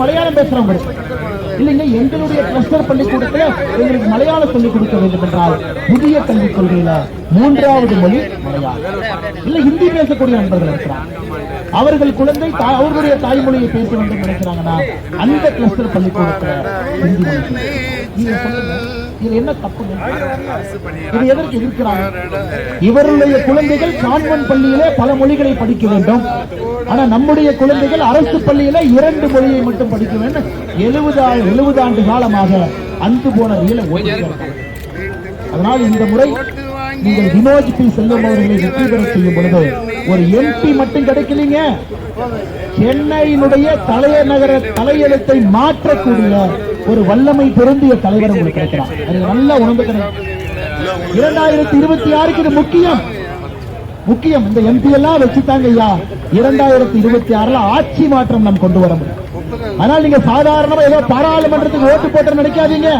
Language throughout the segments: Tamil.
மலையாளம் பேசுறவங்க இல்லைங்க, எங்களுடைய கிளஸ்டர் பள்ளிக்கூடத்தில் எங்களுக்கு மலையாளம் சொல்லிக் கொடுக்க வேண்டும் என்றால் புதிய கல்விக் கொள்கையில 3வது மொழி மலையாளம். இல்ல ஹிந்தி பேசக்கூடிய நண்பர்கள் இருக்கிறாங்க, அவர்கள் குழந்தை அவர்களுடைய தாய்மொழியை பேச வேண்டும் நினைக்கிறாங்கன்னா அந்த கிளஸ்டர் பள்ளிக்கூடத்தில் ஹிந்தி மொழி. இது என்ன தப்பு? இது எதற்கு எதிர்க்கிறாங்க? இவருடைய குழந்தைகள் கான்வென்ட் பள்ளியிலே பல மொழிகளை படிக்க வேண்டும், ஆனா நம்முடைய குழந்தைகள் அரசு பள்ளியில 2 மொழியை மட்டும் படிக்க வேண்டும். 70 ஆண்டு காலமாக அந்து போன ரீலை ஓடிக்கிறார்கள். அதனால் இந்த முறை நீங்கள் வினோஜ் பி செல்வம் அவர்களை வெற்றி பெற செய்யும் பொழுது ஒரு எம்பி மட்டும் கிடைக்கலீங்க, சென்னையினுடைய தலைநகர தலையெழுத்தை மாற்றக்கூடிய ஒரு வல்லமை பொருந்திய தலைவர் உங்களுக்கு கிடைக்கிறார். அது நல்லா உணர்ந்துக்கிறேன். 2026 இது முக்கியம். இந்த எம்பி எல்லாம் வச்சுட்டாங்க ஐயா, 2026 ஆட்சி மாற்றம் நாம் கொண்டு வர முடியும். ஆனால் நீங்க சாதாரணமா ஏதோ பாராளுமன்றத்துக்கு ஓட்டு போட்டு நினைக்காதீங்க.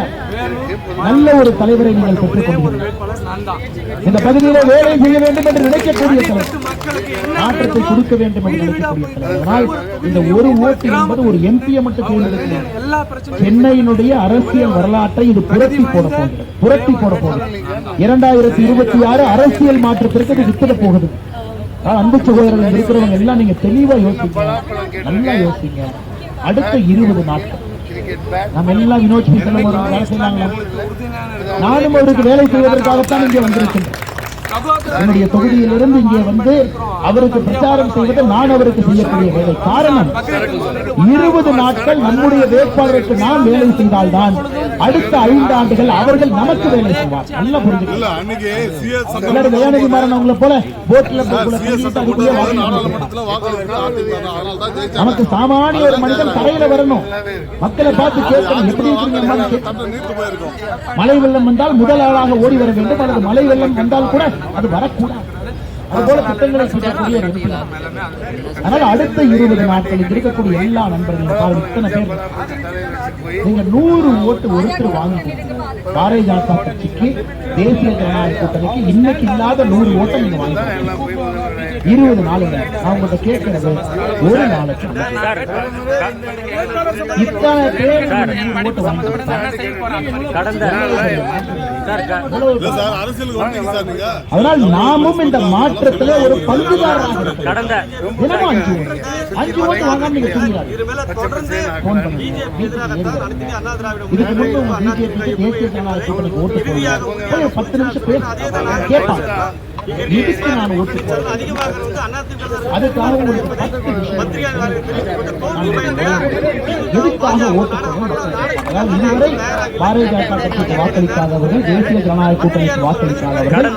நல்ல ஒரு தலைவரை நீங்கள் பெற்றுக் கொண்டீர்கள். இந்த பகுதியில வேலை செய்ய வேண்டும் என்று நினைக்கக்கூடிய தலைவர், மாற்றத்தை கொடுக்க வேண்டும் என்று நினைக்கக்கூடிய தலைவர். ஆனால் இந்த ஒரு ஓட்டு என்பது ஒரு எம்பியை மட்டும் தேர்ந்தெடுக்கிறது. சென்னையினுடைய அரசியல் வரலாற்றை இது புரட்டி போட போகிறது. 2026 அரசியல் மாற்றத்திற்கு இது வித்திட போகுது. அன்பு சகோதரர்கள் இருக்கிறவங்க எல்லாம் நீங்க தெளிவா யோசிங்க, நல்லா யோசிங்க. அடுத்த 20 நாட்கள் நம்ம எல்லாம் வினோஜ் பி செல்வம் அவர்கள் வேலை செய்யலாங்களா? நானும் அவருக்கு வேலை செய்வதற்காகத்தான் இங்கே வந்திருக்கின்றேன். என்னுடைய தொகுதியிலிருந்து இங்கே வந்து அவருக்கு பிரச்சாரம் செய்வது நான் அவருக்கு செய்யக்கூடிய வேலை. காரணம், 20 நாட்கள் நம்முடைய வேட்பாளருக்கு நாம் வேலை செய்தால்தான் அடுத்த 5 ஆண்டுகள் அவர்கள் நமக்கு வேலை செய்வார். நல்லா புரிஞ்சுக்கலாம். தயாநிதி மாறன் அவங்கள போல போட்ல நமக்கு சாமானிய ஒரு மனிதன் கரையில வரணும், மக்களை பார்த்து கேட்கணும், எப்படி இருக்கீங்க. மழை வெள்ளம் வந்தால் முதல் ஆளாக ஓடி வர வேண்டும், அல்லது மழை வெள்ளம் வந்தால் கூட அது வரக்கூடாது. அதுபோல திட்டங்களை செய்யக்கூடிய. அதனால அடுத்த 20 நாட்களில் இருக்கக்கூடிய எல்லா நண்பர்களும் இத்தனை பேர் நீங்க 100 ஓட்டு ஒருத்தர் வாங்கி பாரதிய ஜனதா கட்சிக்கு, தேசிய ஜனநாயக கூட்டணிக்கு இன்னைக்கு இல்லாத 100 ஓட்டை நீங்க வாங்கி 20 நாளுங்க. நான் உங்கள்கிட்ட கேட்கிறது, ஒரு நாளைக்கு இத்தனை பேர் ஓட்டு வாங்கி. அதனால் நாமும் இந்த மாற்றத்திலே ஒரு பங்குதாரராக இருக்கிறோம். தினமும் 5 ஓட்டு வாங்காம நீங்க தூங்கிறாங்க. இதுக்கு முன்பு உங்க பிஜேபி தேசிய ஜனநாயக கூட்டணிக்கு ஓட்டு போடுங்க, 10 நிமிஷம் பேச கேட்பாங்க. இதுக்கு நான் ஓட்டு அதுக்காக உங்களுக்கு 10 விஷயம் எதுக்காக ஓட்டு போடணும். அதாவது இதுவரை பாரதிய ஜனதா கட்சிக்கு வாக்களிக்காதவர்கள், தேசிய ஜனநாயக கூட்டணிக்கு வாக்களிக்காதவர்கள்,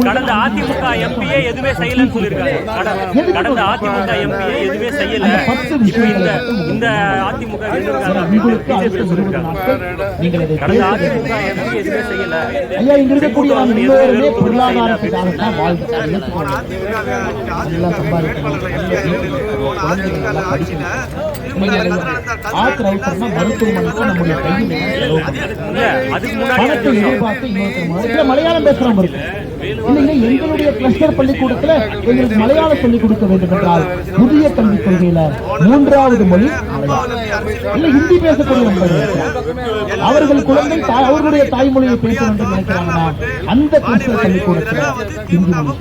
கடந்த அதிமுக எம்பியே எதுவுமே செய்யலன்னு சொல்லிருக்காங்க. கடந்த அதிமுக எம்பியே எதுவுமே செய்யல. இந்த அதிமுக உங்களுக்கு அடுத்த 20 நாட்கள் நீங்கள் இதை எதுவுமே செய்யல. ஐயா, இங்க இருக்கக்கூடிய எல்லோருமே பொருளாதாரத்துக்காகத்தான் வாழ்க்கை நல்லா சம்பாதிக்கணும், குழந்தைகள் நல்லா படிக்கணும். மருத்துவமனைக்கு நம்முடைய கையில் பணத்தை எதிர்பார்த்து இன்னொருத்தர் மலையாளம் பேசுறவங்க இருக்கு. இல்லைங்க, எங்களுடைய கிளஸ்டர் பள்ளிக்கூடத்தில் எங்களுக்கு மலையாளம் சொல்லிக் கொடுக்க வேண்டும் என்றால் புதிய கல்விக் கொள்கையில 3வது மொழி மலையாளம். இல்ல ஹிந்தி பேசக்கூடிய நண்பர்கள், அவர்கள் குழந்தை அவர்களுடைய தாய்மொழியை பேச வேண்டும் நினைக்கிறாங்கன்னா அந்த கிளஸ்டர் பள்ளிக்கூடத்தில் ஹிந்தி மொழி.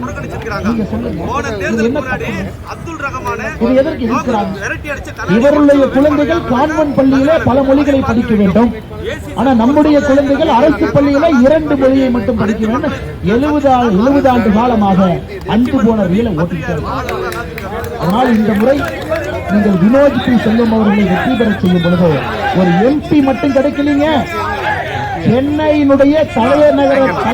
நீங்க சொல்லுங்க, இது என்ன தப்பு? இது எதற்கு எதிர்க்கிறாங்க? இவருடைய குழந்தைகள் கான்வென்ட் பள்ளியில பல மொழிகளை படிக்க வேண்டும், ஆனா நம்முடைய குழந்தைகள் அரசு பள்ளியில 2 மொழியை மட்டும் படிக்க வேண்டும். 70 ஆண்டு காலமாக அன்று போன ரீலை ஓட்டிட்டார். அதனால் இந்த முறை நீங்கள் வினோஜ் பி செல்வம் அவர்களை வெற்றி பெற செய்யும் பொழுது ஒரு எம்பி மட்டும் கிடைக்கலீங்க, சென்னையினுடைய தலைநகர